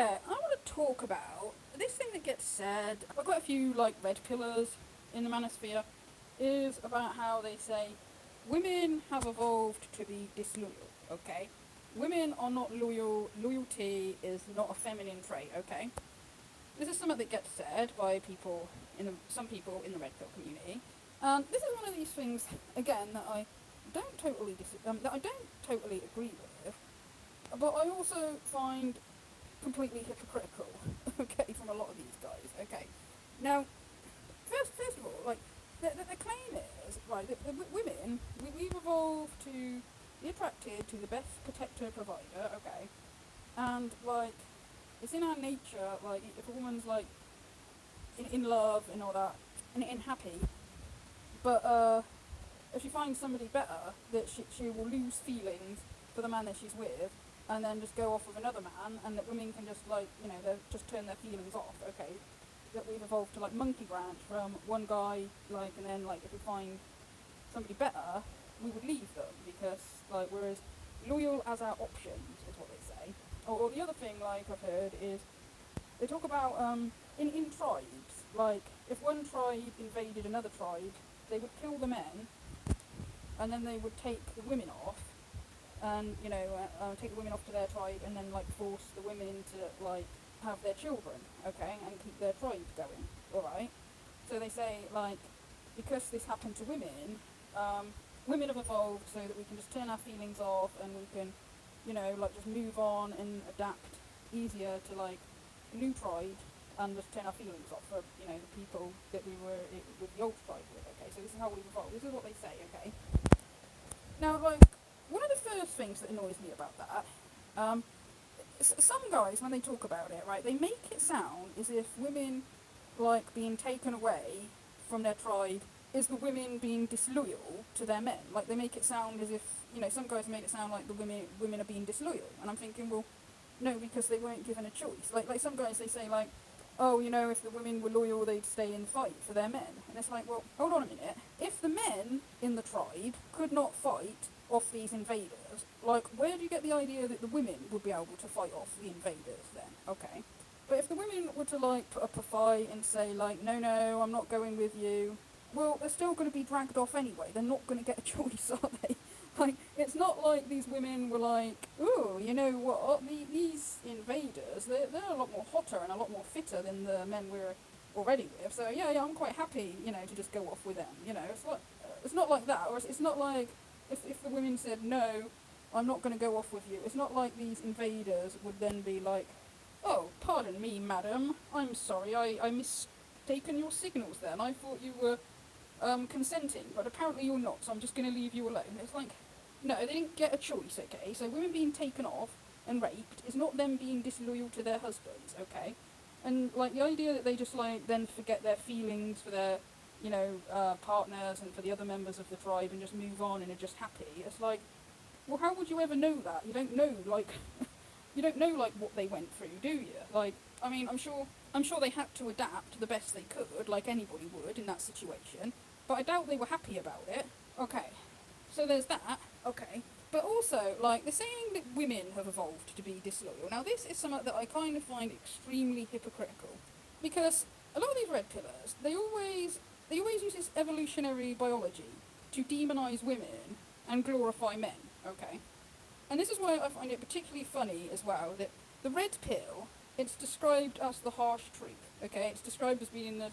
Okay, I want to talk about this thing that gets said by quite a few like red pillars in the manosphere is about how they say women have evolved to be disloyal. Okay, women are not loyal. Loyalty is not a feminine trait. Okay, this is something that gets said by some people in the red pill community, and this is one of these things again that I don't totally agree with, but I also find completely hypocritical, okay, from a lot of these guys, okay. Now, first of all, like, the claim is, right, that women, we've evolved to be attracted to the best protector provider, okay, and, like, it's in our nature, like, if a woman's, like, in love and all that, and happy, but, if she finds somebody better, that she will lose feelings for the man that she's with, and then just go off with another man, and that women can just, like, they just turn their feelings off, okay? That we've evolved to, like, monkey branch from one guy, like, and then, like, if we find somebody better, we would leave them, because, like, we're as loyal as our options, is what they say. Or the other thing, like, I've heard is, they talk about, in tribes, like, if one tribe invaded another tribe, they would kill the men, and then they would take the women off, and take the women off to their tribe, and then like force the women to like have their children, okay, and keep their tribe going. All right. So they say like because this happened to women, women have evolved so that we can just turn our feelings off, and we can, like just move on and adapt easier to like a new tribe, and just turn our feelings off for the people that we were with the old tribe with. Okay. So this is how we've evolved. This is what they say. Okay. Now, like, one of the first things that annoys me about that, some guys, when they talk about it, right, they make it sound as if women, like, being taken away from their tribe is the women being disloyal to their men. Like, they make it sound as if, some guys make it sound like the women are being disloyal. And I'm thinking, well, no, because they weren't given a choice. Like some guys, they say, like, oh, if the women were loyal, they'd stay and fight for their men. And it's like, well, hold on a minute. If the men in the tribe could not fight off these invaders, like, where do you get the idea that the women would be able to fight off the invaders then? Okay. But if the women were to, like, put up a fight and say, like, no, I'm not going with you, well, they're still going to be dragged off anyway. They're not going to get a choice, are they? Like, it's not like these women were like, ooh, you know what, these invaders, they're a lot more hotter and a lot more fitter than the men we're already with, so yeah, I'm quite happy, to just go off with them, it's not like that, or it's not like, if the women said, no, I'm not going to go off with you, it's not like these invaders would then be like, oh, pardon me, madam, I'm sorry, I mistaken your signals then, I thought you were consenting, but apparently you're not, so I'm just going to leave you alone. It's like, no, they didn't get a choice, okay? So women being taken off and raped is not them being disloyal to their husbands, okay? And, like, the idea that they just, like, then forget their feelings for their, partners and for the other members of the tribe and just move on and are just happy, it's like, well, how would you ever know that? You don't know, like, what they went through, do you? Like, I mean, I'm sure they had to adapt the best they could, like anybody would in that situation, but I doubt they were happy about it. Okay, so there's that, okay. But also, like, the saying that women have evolved to be disloyal. Now, this is something that I kind of find extremely hypocritical, because a lot of these red pillars, they always use this evolutionary biology to demonize women and glorify men, okay? And this is why I find it particularly funny as well, that the red pill, it's described as the harsh truth, okay? It's described as being the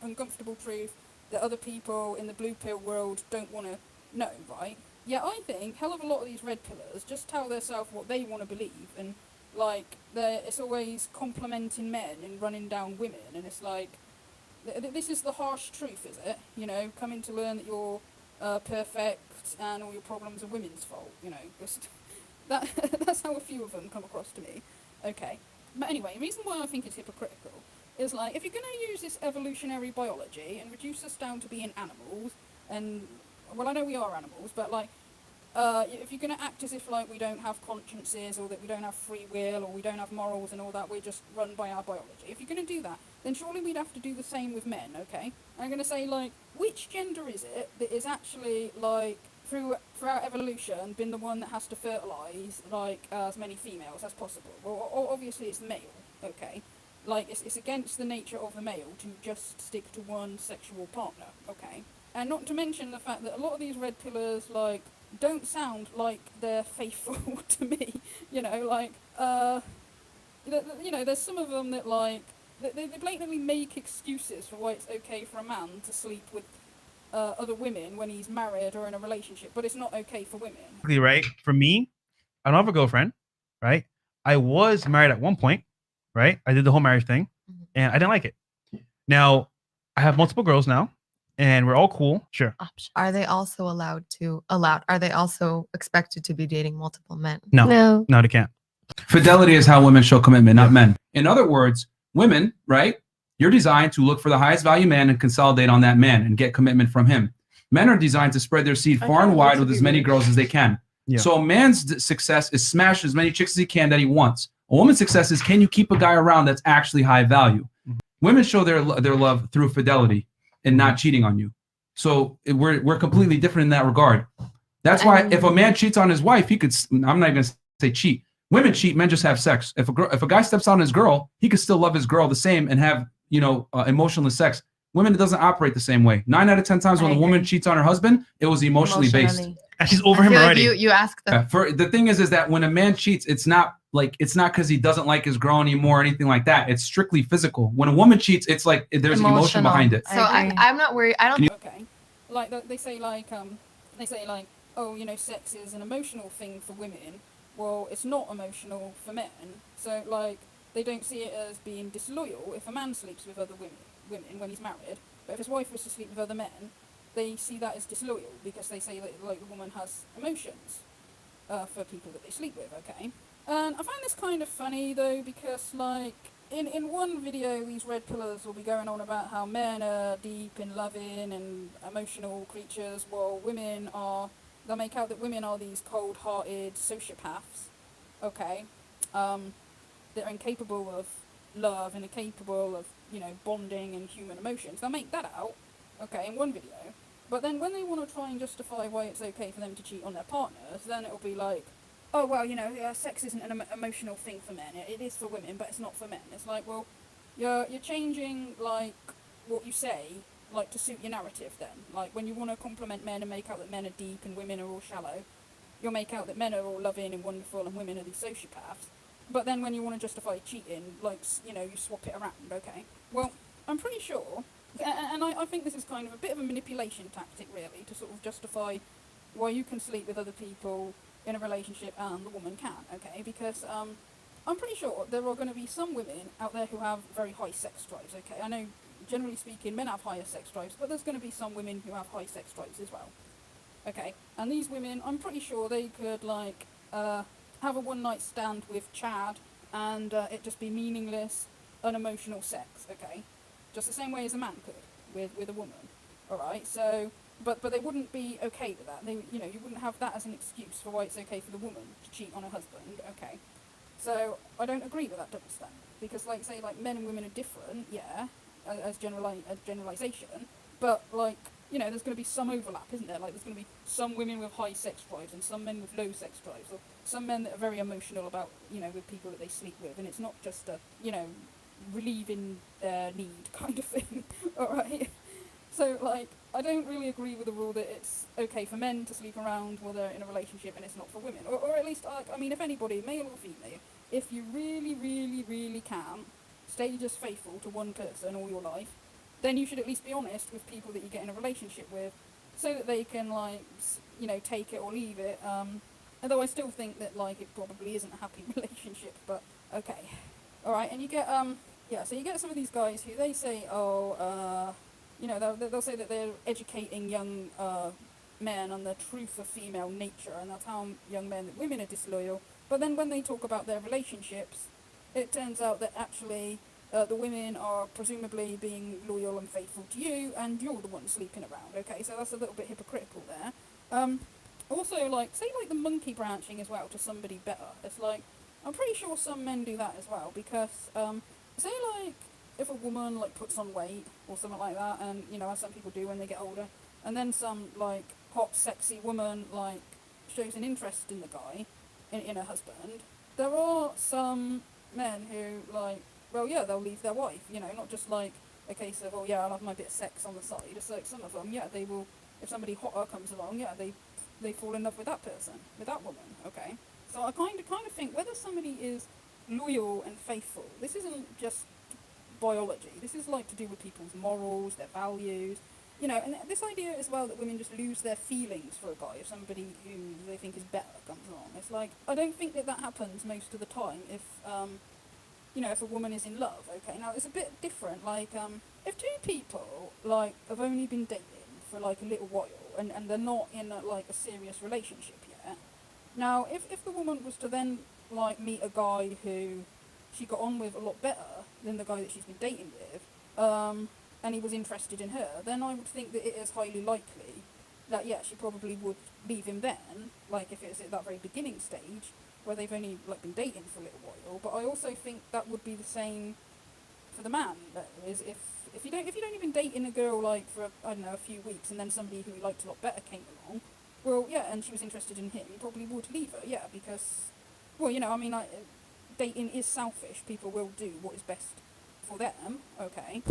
uncomfortable truth that other people in the blue pill world don't want to know, right? Yeah, I think hell of a lot of these red pillars just tell themselves what they want to believe, and, like, it's always complimenting men and running down women, and it's like, this is the harsh truth, is it? Coming to learn that you're perfect and all your problems are women's fault, just that's how a few of them come across to me. Okay. But anyway, the reason why I think it's hypocritical is, like, if you're going to use this evolutionary biology and reduce us down to being animals, and, well, I know we are animals, but, like, if you're going to act as if, like, we don't have consciences, or that we don't have free will, or we don't have morals and all that, we're just run by our biology. If you're going to do that, then surely we'd have to do the same with men, okay? And I'm going to say, like, which gender is it that is actually, like, throughout evolution been the one that has to fertilize like as many females as possible. Well, obviously it's the male, okay. Like it's against the nature of the male to just stick to one sexual partner, okay. And not to mention the fact that a lot of these red pillars like don't sound like they're faithful to me. You know, like you know, there's some of them that like they blatantly make excuses for why it's okay for a man to sleep with other women when he's married or in a relationship, but it's not okay for women. Right? For me, I don't have a girlfriend, right? I was married at one point, right? I did the whole marriage thing, and I didn't like it. Now, I have multiple girls now, and we're all cool. Sure. Are they also are they also expected to be dating multiple men? No, they can't. Fidelity is how women show commitment, not men. In other words, women, right? You're designed to look for the highest value man and consolidate on that man and get commitment from him. Men are designed to spread their seed far and wide with as many girls as they can. Yeah. So a man's success is smash as many chicks as he can that he wants. A woman's success is, can you keep a guy around that's actually high value? Mm-hmm. Women show their love through fidelity and not cheating on you. So we're completely different in that regard. That's why if a man cheats on his wife, he could, I'm not even gonna say cheat. Women cheat, men just have sex. If a guy steps on his girl, he could still love his girl the same and have, emotionless sex. Women, it doesn't operate the same way. 9 out of 10 times when a woman cheats on her husband, it was emotionally based. And she's over him already. Like you ask them. For the thing is that when a man cheats, it's not because he doesn't like his girl anymore or anything like that. It's strictly physical. When a woman cheats, it's like there's emotion behind it. So I'm not worried. I don't. Okay, like they say oh, sex is an emotional thing for women. Well, it's not emotional for men. So like they don't see it as being disloyal if a man sleeps with other women when he's married. But if his wife was to sleep with other men, they see that as disloyal because they say that like the woman has emotions for people that they sleep with. Okay, and I find this kind of funny though because like in one video these red pillars will be going on about how men are deep and loving and emotional creatures, while they'll make out that women are these cold-hearted sociopaths. Okay, they're incapable of love and incapable of bonding and human emotions. They'll make that out, okay, in one video. But then when they want to try and justify why it's okay for them to cheat on their partners, then it'll be like, oh well, sex isn't an emotional thing for men. It is for women, but it's not for men. It's like, well, you're changing like what you say like to suit your narrative. Then, like when you want to compliment men and make out that men are deep and women are all shallow, you'll make out that men are all loving and wonderful and women are these sociopaths. But then when you want to justify cheating, like, you swap it around, okay? Well, I'm pretty sure, and I think this is kind of a bit of a manipulation tactic, really, to sort of justify why you can sleep with other people in a relationship and the woman can, okay? Because I'm pretty sure there are going to be some women out there who have very high sex drives, okay? I know, generally speaking, men have higher sex drives, but there's going to be some women who have high sex drives as well, okay? And these women, I'm pretty sure they could, like, have a one-night stand with Chad and it just be meaningless, unemotional sex, okay? Just the same way as a man could with a woman, alright? So, but they wouldn't be okay with that. They, you wouldn't have that as an excuse for why it's okay for the woman to cheat on her husband, okay? So, I don't agree with that double standard, because like, say, like, men and women are different, yeah, as generalization, but, like, there's going to be some overlap, isn't there? Like, there's going to be some women with high sex drives and some men with low sex drives, or some men that are very emotional about, with people that they sleep with, and it's not just a, relieving their need kind of thing, alright? So, like, I don't really agree with the rule that it's okay for men to sleep around while they're in a relationship and it's not for women. Or at least, I mean, if anybody, male or female, if you really, really, really can stay just faithful to one person all your life, then you should at least be honest with people that you get in a relationship with, so that they can, like, take it or leave it. Although I still think that, like, it probably isn't a happy relationship, but okay. Alright, and you get, so you get some of these guys who they say, they'll say that they're educating young men on the truth of female nature, and they'll tell young men that women are disloyal, but then when they talk about their relationships, it turns out that actually the women are presumably being loyal and faithful to you, and you're the one sleeping around, okay? So that's a little bit hypocritical there. Also, like, say, like, the monkey branching as well to somebody better. It's like, I'm pretty sure some men do that as well, because, say, like, if a woman, like, puts on weight or something like that, and, as some people do when they get older, and then some, like, hot, sexy woman, like, shows an interest in the guy, in her husband, there are some men who, like, well, yeah, they'll leave their wife, you know, not just like a case of, oh, yeah, I'll have my bit of sex on the side. It's like some of them, yeah, they will, if somebody hotter comes along, yeah, they fall in love with that person, with that woman, okay? So I kind of think whether somebody is loyal and faithful, this isn't just biology. This is like to do with people's morals, their values, you know, and this idea as well that women just lose their feelings for a guy if somebody who they think is better comes along. It's like, I don't think that happens most of the time if, you know, if a woman is in love, okay? Now, it's a bit different, like, if two people, like, have only been dating for, like, a little while, and they're not in, like, a serious relationship yet, now, if the woman was to then, like, meet a guy who she got on with a lot better than the guy that she's been dating with, and he was interested in her, then I would think that it is highly likely that, yeah, she probably would leave him then, like, if it's at that very beginning stage, where they've only, like, been dating for a little while. But I also think that would be the same for the man, that is, if you don't even dating a girl, like, for, I don't know, a few weeks, and then somebody who he liked a lot better came along, well, yeah, and she was interested in him, you probably would leave her, yeah, because, well, you know, I mean, dating is selfish. People will do what is best for them, okay?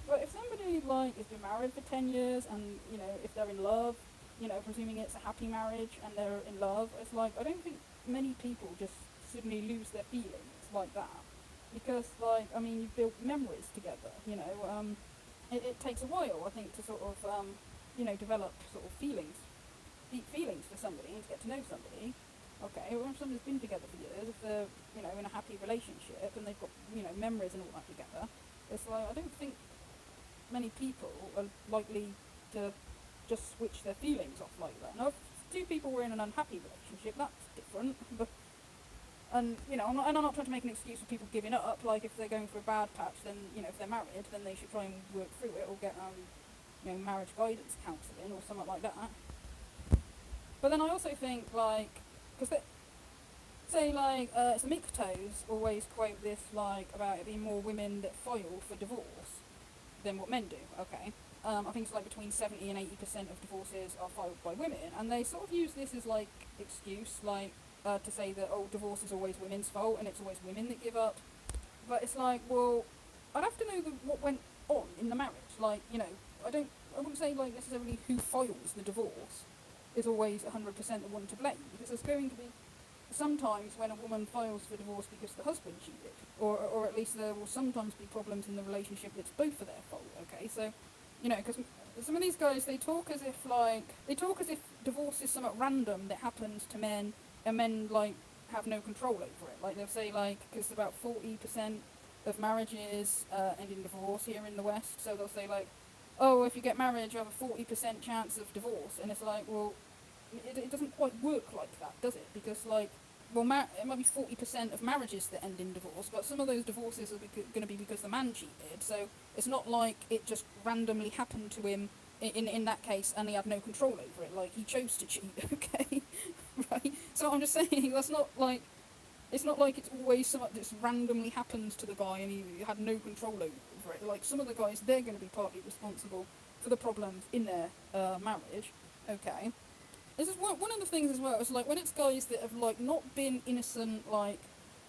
But if somebody, like, has been married for 10 years, and, you know, if they're in love, you know, presuming it's a happy marriage, and they're in love, it's like, I don't think many people just suddenly lose their feelings like that. Because, like, I mean, you've built memories together, you know, it takes a while, I think, to sort of, you know, develop sort of feelings, deep feelings for somebody, and to get to know somebody. Okay, or if somebody's been together for years, if they're, you know, in a happy relationship, and they've got, you know, memories and all that together, it's like, I don't think many people are likely to just switch their feelings off like that. Now, if two people were in an unhappy relationship, that's different, but, and, you know, I'm not trying to make an excuse for people giving up, like, if they're going through a bad patch, then, you know, if they're married, then they should try and work through it, or get, you know, marriage guidance counselling, or something like that. But then I also think, like, because say, like, it's the MGTOWs always quote this, like, about it being more women that file for divorce than what men do, okay? I think it's like between 70 and 80% of divorces are filed by women, and they sort of use this as, like, excuse, like, to say that, oh, divorce is always women's fault, and it's always women that give up. But it's like, well, I'd have to know what went on in the marriage. Like, you know, I wouldn't say, like, necessarily who files the divorce is always 100% the one to blame, because there's going to be sometimes when a woman files for divorce because the husband cheated, or at least there will sometimes be problems in the relationship that's both of their fault, okay? So, you know, because some of these guys, they talk as if divorce is somewhat random that happens to men, and men, like, have no control over it. Like, they'll say, like, because about 40% of marriages end in divorce here in the West, so they'll say, like, oh, if you get married, you have a 40% chance of divorce, and it's like, well, it doesn't quite work like that, does it? Because, like, well, it might be 40% of marriages that end in divorce, but some of those divorces are going to be because the man cheated, so it's not like it just randomly happened to him in that case, and he had no control over it, like, he chose to cheat, okay? Right? So I'm just saying, that's not like, it's not like it's always something that just randomly happens to the guy and he had no control over it. Like, some of the guys, they're going to be partly responsible for the problems in their marriage, okay? This is one of the things as well, is like, when it's guys that have, like, not been innocent, like,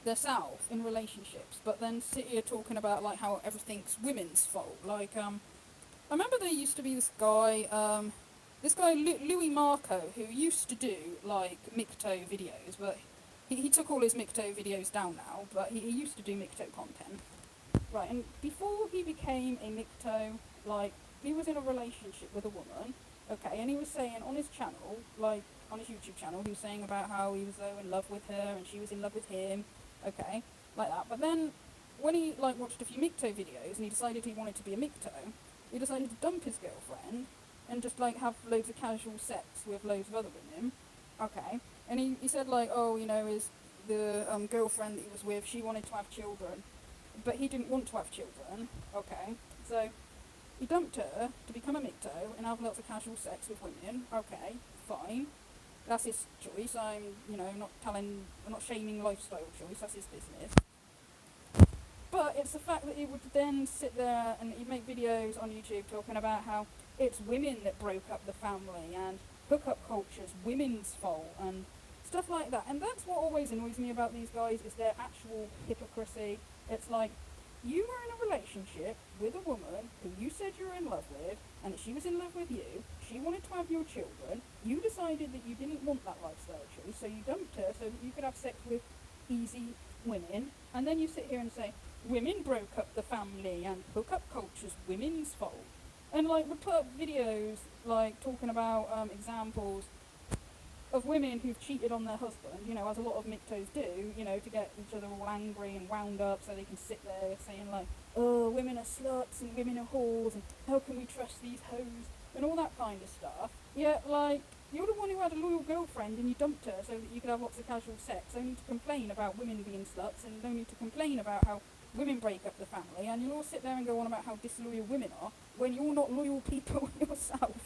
themselves in relationships, but then sit here talking about, like, how everything's women's fault. Like, I remember there used to be this guy, Louis Marco, who used to do, like, MGTOW videos, but he took all his MGTOW videos down now, but he used to do MGTOW content. Right, and before he became a MGTOW, like, he was in a relationship with a woman, okay, and he was saying on his channel, like, on his YouTube channel, he was saying about how he was so in love with her, and she was in love with him, okay, like that. But then, when he, like, watched a few MGTOW videos, and he decided he wanted to be a MGTOW, he decided to dump his girlfriend, and just, like, have loads of casual sex with loads of other women, okay, and he said, like, oh, you know, the girlfriend that he was with, she wanted to have children, but he didn't want to have children, okay, so he dumped her to become a MGTOW and have lots of casual sex with women, okay, fine, that's his choice. I'm not shaming lifestyle choice, that's his business. But it's the fact that he would then sit there and he'd make videos on YouTube talking about how it's women that broke up the family and hookup culture's women's fault and stuff like that. And that's what always annoys me about these guys is their actual hypocrisy. It's like, you were in a relationship with a woman who you said you were in love with, and that she was in love with you, she wanted to have your children, you decided that you didn't want that lifestyle choice, so you dumped her so that you could have sex with easy women, and then you sit here and say, women broke up the family and hookup culture's women's fault. And like, would put up videos like talking about examples of women who've cheated on their husband, you know, as a lot of mictos do, you know, to get each other all angry and wound up so they can sit there saying like, oh, women are sluts and women are whores and how can we trust these hoes and all that kind of stuff. Yet, like, you're the one who had a loyal girlfriend and you dumped her so that you could have lots of casual sex, only to complain about women being sluts and only to complain about how women break up the family, and you'll all sit there and go on about how disloyal women are when you're not loyal people yourself.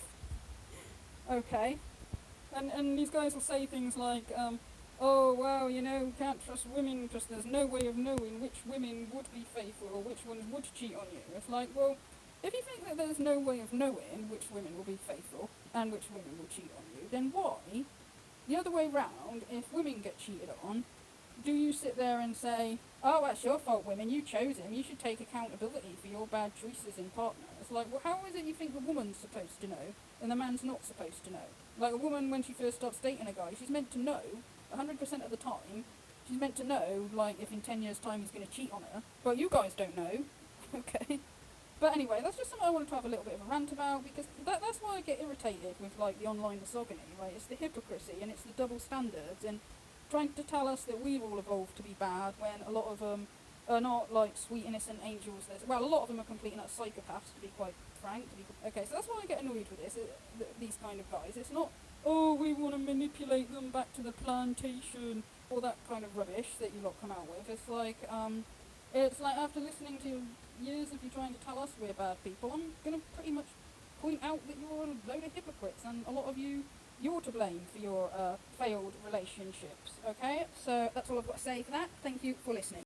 Okay? And these guys will say things like, oh, well, you know, can't trust women because there's no way of knowing which women would be faithful or which ones would cheat on you. It's like, well, if you think that there's no way of knowing which women will be faithful and which women will cheat on you, then why, the other way round, if women get cheated on, do you sit there and say, oh, that's your fault, women, you chose him, you should take accountability for your bad choices in partner? It's like, well, how is it you think the woman's supposed to know and the man's not supposed to know? Like, a woman, when she first starts dating a guy, she's meant to know, 100% of the time, she's meant to know, like, if in 10 years' time he's going to cheat on her, but you guys don't know, okay? But anyway, that's just something I wanted to have a little bit of a rant about, because that's why I get irritated with, like, the online misogyny, right? It's the hypocrisy, and it's the double standards, and trying to tell us that we've all evolved to be bad, when a lot of them are not, like, sweet, innocent angels. Well, a lot of them are complete and utter psychopaths, to be quite frank. Okay, so that's why I get annoyed with this, these kind of guys. It's not, oh, we want to manipulate them back to the plantation, all that kind of rubbish that you lot come out with. It's like after listening to years of you trying to tell us we're bad people, I'm going to pretty much point out that you're a load of hypocrites, and a lot of you're to blame for your failed relationships, okay? So that's all I've got to say for that. Thank you for listening.